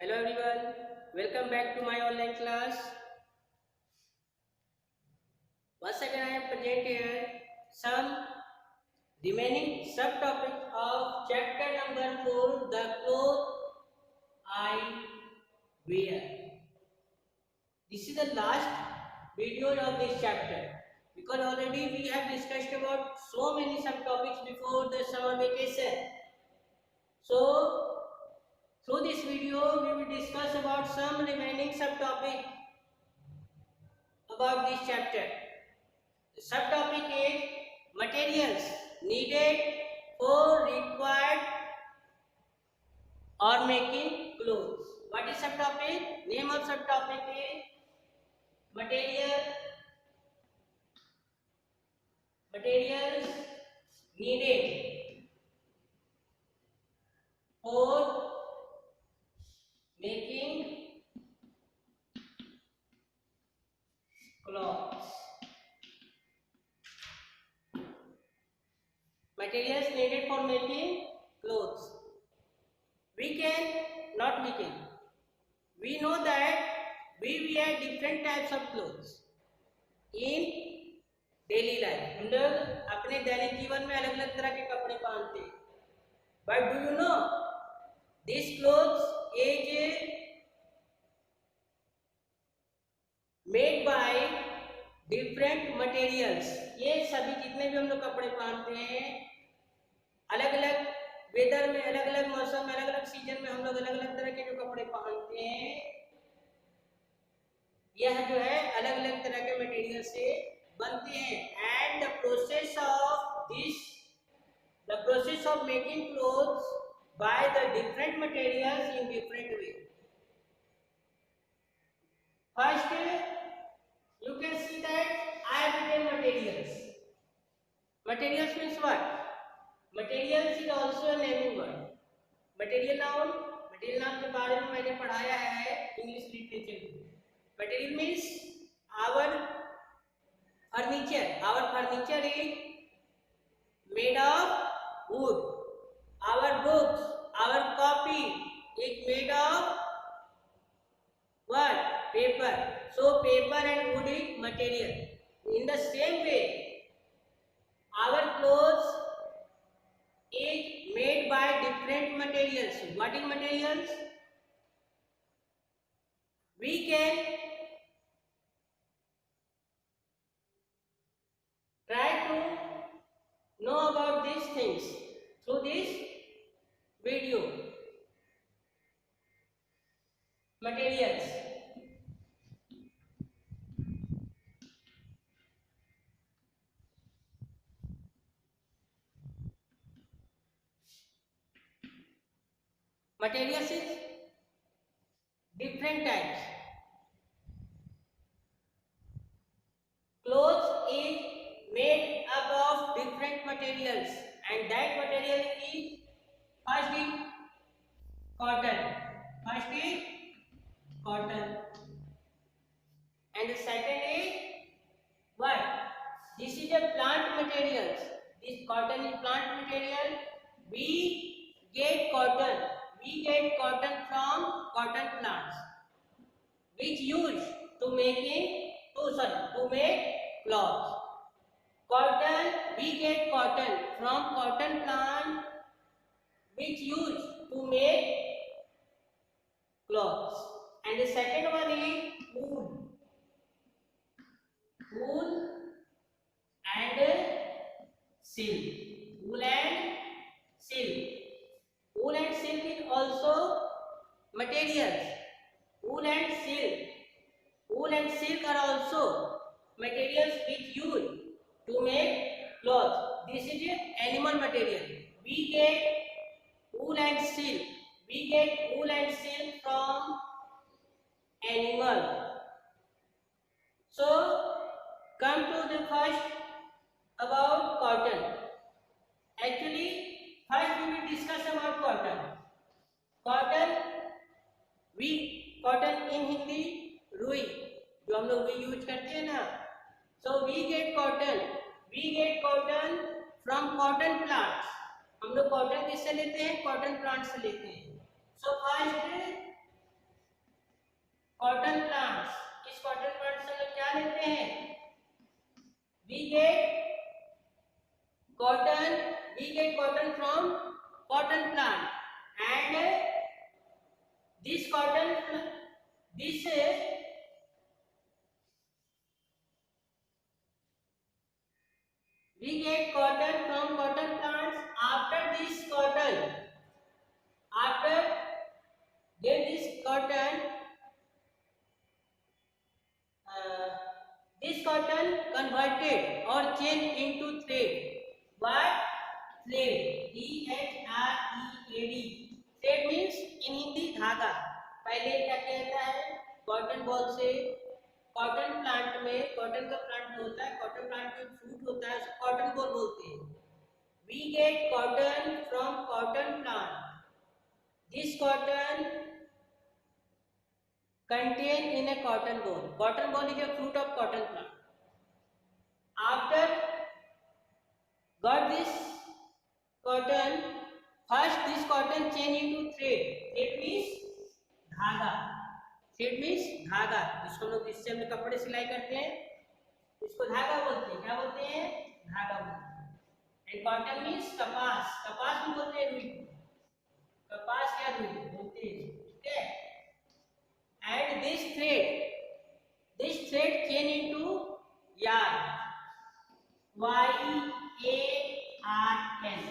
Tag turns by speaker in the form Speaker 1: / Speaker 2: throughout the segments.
Speaker 1: Hello everyone, welcome back to my online class. Once again I am present here some remaining subtopics of chapter number 4, the clothes I wear. This is the last video of this chapter because already we have discussed about so many subtopics before the summer vacation. So through this video we will discuss about some remaining subtopics about this chapter. The subtopic is materials needed for required or making clothes. What is subtopic? Name of subtopic is materials needed for making clothes. Materials needed for making clothes. We know that we wear different types of clothes in daily life. हम लोग अपने दैनिक जीवन में अलग अलग तरह के कपड़े पहनते हैं. But do you know these clothes is made by different materials. ये सभी जितने भी हम लोग कपड़े पहनते हैं अलग अलग वेदर में, अलग अलग मौसम में, अलग अलग सीजन में हम लोग अलग अलग तरह के जो कपड़े पहनते हैं यह जो है अलग अलग तरह के मटेरियल से बनते हैं. And the process of making clothes by the different materials in different way. First you can see that I have written materials. Materials means what? Materials is also a naming word. Material noun के बारे में मैंने पढ़ाया है English literature में. Material means our furniture is made of wood. Our books, our copy is made of what? Paper. So paper and wood is material. In the same way, our clothes is made by different materials. What is materials? We can try to know about these things through this video. Materials. Materials is different types. Clothes is made up of different materials, and that material is first is cotton, and the second is what? This is a plant materials. This cotton is plant material. We get cotton from cotton plants, which used to make cloth. We get cotton from cotton plant, which used to make cloths. And the second one is wool and silk. Wool and silk is also materials. Wool and silk are also materials which used to make cloth. This is animal material. We get wool and silk from animal. So come to the first about cotton. Actually first we will discuss about cotton. Cotton in Hindi रुई, जो हम लोग रुई use करते हैं ना. So we get cotton from cotton plants. हम लोग कॉटन किससे लेते हैं? कॉटन प्लांट से लेते हैं. So first we get cotton, from cotton plant, and this we get cotton from cotton plants. After this cotton, after get this cotton, this cotton converted or changed into thread. What? Thread. THREAD. Thread means in Hindi धागा. पहले क्या कहता है, cotton ball से cotton plant में, cotton का plant होता है, कॉटन प्लांट में फ्रूट होता है, उसको कॉटन बॉल बोलते हैं. We get cotton from cotton plant. This cotton contained in a cotton ball. Cotton ball is a fruit of cotton plant. After got this cotton, first this cotton change into thread. Thread means धागा. Thread means धागा, जिसको हम लोग जिससे हम कपड़े सिलाई करते हैं इसको धागा बोलते हैं. क्या बोलते हैं? धागा बोलते हैं. एंड कॉटन मीन्स कपास. कपास भी बोलते हैं, रुई. कपास या रुई बोलते हैं. ठीक है. And this thread change into yarn. YARN.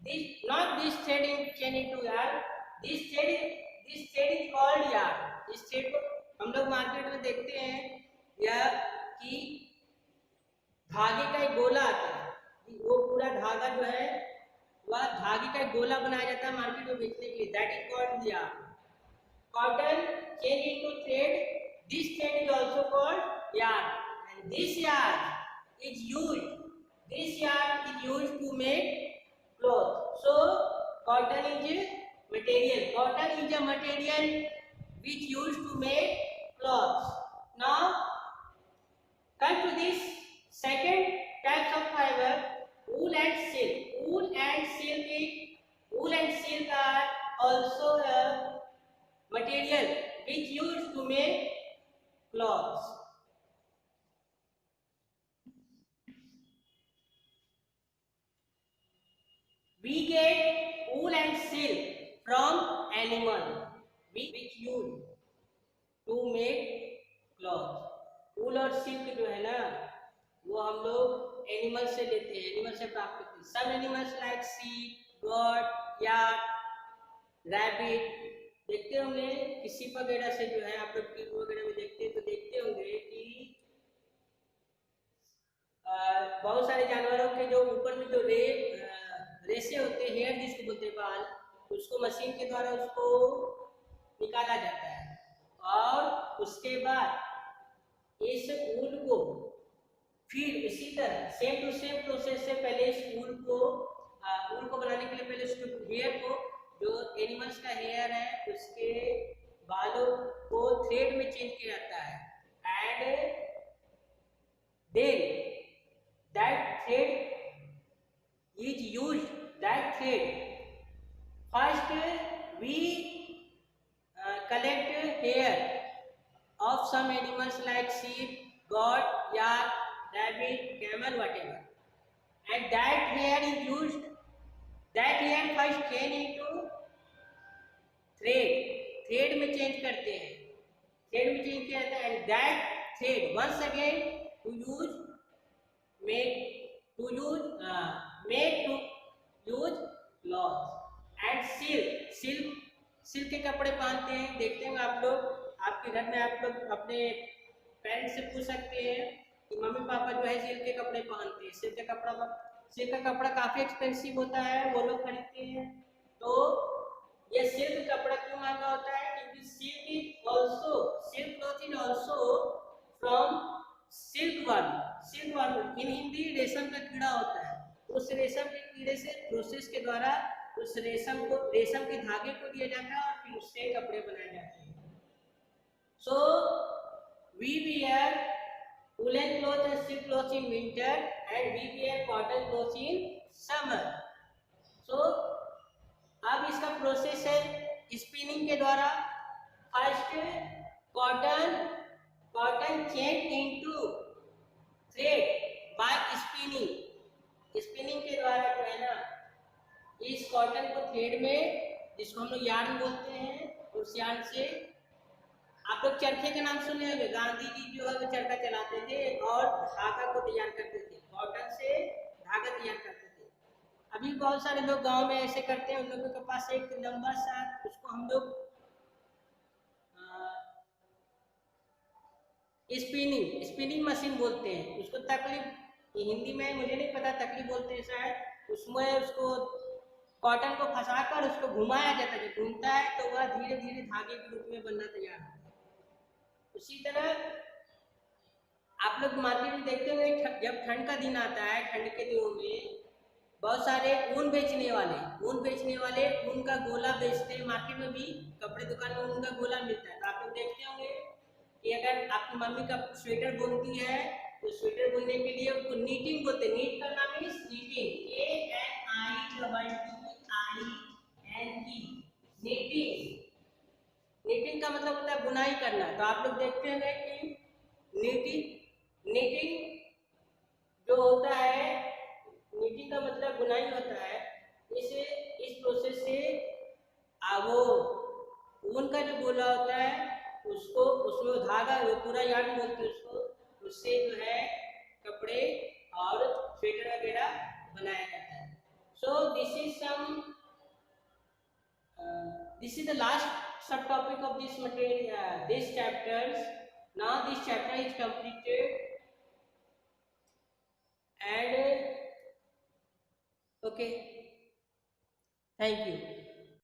Speaker 1: This not this thread change into yarn. This thread is called yarn. इस थ्रेड को हम लोग मार्केट में देखते हैं या कि धागे का एक गोला आता है, वो पूरा धागा जो है वह धागे का एक गोला बनाया जाता है मार्केट में बेचने के लिए. That is called yarn. Cotton change into thread. This thread is also called yarn, and this yarn is used to make cloth. So cotton is material. Cotton is a material which used to make cloths. Now come to this second types of fiber, wool and silk. Wool and silk are also a material which used to make cloths. We get wool and silk from animal which used to make cloth. wool और silk जो है ना वो हम लोग animal से लेते हैं, एनिमल से प्राप्त करते हैं. Some animals like sheep, goat, yak, rabbit. देखते होंगे किसी वगैरह से जो है आप लोग टीवी वगैरह में देखते हैं तो देखते होंगे कि बहुत सारे जानवरों के जो ऊपर में जो रेशे होते हैं, हेयर जिसको बोलते हैं, बाल, उसको मशीन के द्वारा उसको निकाला जाता है. और उसके बाद इस ऊल को फिर इसी तरह सेम टू सेम प्रोसेस से पहले इस ऊल को बनाने के लिए पहले उसके हेयर को, जो एनिमल्स का हेयर है उसके बालों को थ्रेड में चेंज किया जाता है. And then that thread is used. That thread first we collect hair of some animals like sheep, goat, yak, rabbit, camel, whatever, and that hair is used. That hair first change into thread में change करते हैं, thread में change किया जाता है. And that thread once again to use cloth. And silk के कपड़े पहनते हैं. देखते हैं आप लोग, आपके घर में आप लोग अपने पेरेंट्स से पूछ सकते हैं कि मम्मी पापा जो है सिल्क के कपड़े पहनते हैं. सिल्क का कपड़ा काफी एक्सपेंसिव होता है, वो लोग खरीदते हैं. तो ये सिल्क कपड़ा क्यों महंगा होता है? क्योंकि silk cloth is also from silkworm. In Hindi रेशम का कीड़ा होता है. उस रेशम के कीड़े से प्रोसेस के द्वारा उस रेशम के धागे को दिया जाता है और फिर उससे कपड़े बनाए जाते हैं. So we wear woolen cloth and silk cloth in winter and we wear cotton cloth in summer. So अब इसका प्रोसेस है स्पिनिंग के द्वारा. First cotton change into thread by thread में, जिसको हम लोग यार्न बोलते हैं, उस यार्न से आप लोग चरखे के नाम सुने होंगे। गांधी जी जो है वो चरखा चलाते थे और धागा को तैयार करते थे, कॉटन से धागा तैयार करते थे। अभी बहुत सारे लोग गांव में ऐसे करते हैं, उन लोगों के पास एक लंबा सा, उसको हम लोग स्पिनिंग स्पिनिंग मशीन बोलते हैं उसको। तकलीफ हिंदी में मुझे नहीं पता, तकलीफ बोलते हैं शायद। उसमें उसको कॉटन को फंसाकर उसको घुमाया जाता है, जब घूमता है तो वह धीरे धीरे धागे के रूप में बनना तैयार होता है। उसी तरह आप लोग मार्केट में देखते होंगे, जब ठंड का दिन आता है, ठंड के दिनों में बहुत सारे ऊन बेचने वाले ऊन का गोला बेचते हैं। मार्केट में भी कपड़े दुकान में ऊन का गोला मिलता है। तो आप लोग देखते होंगे कि अगर आपकी मम्मी का स्वेटर बुनती है तो स्वेटर बुनने के लिए उसको नीटिंग बोलते हैं। नीट का नाम है नीटिंग, नीटिंग। नीटिंग का मतलब होता है बुनाई करना। तो आप लोग देखते होंगे कि नीटिंग जो होता है, नीटिंग का मतलब बुनाई होता है। इस प्रोसेस से वो ऊन का जो गोला होता है उसको, उसमें धागा, वो पूरा यार्न बोलते हैं उसको, उससे जो है कपड़े और स्वेटर वगैरह बनाया जाता है। सो this is the last subtopic of this material, this chapters. Now this chapter is completed, and okay, thank you.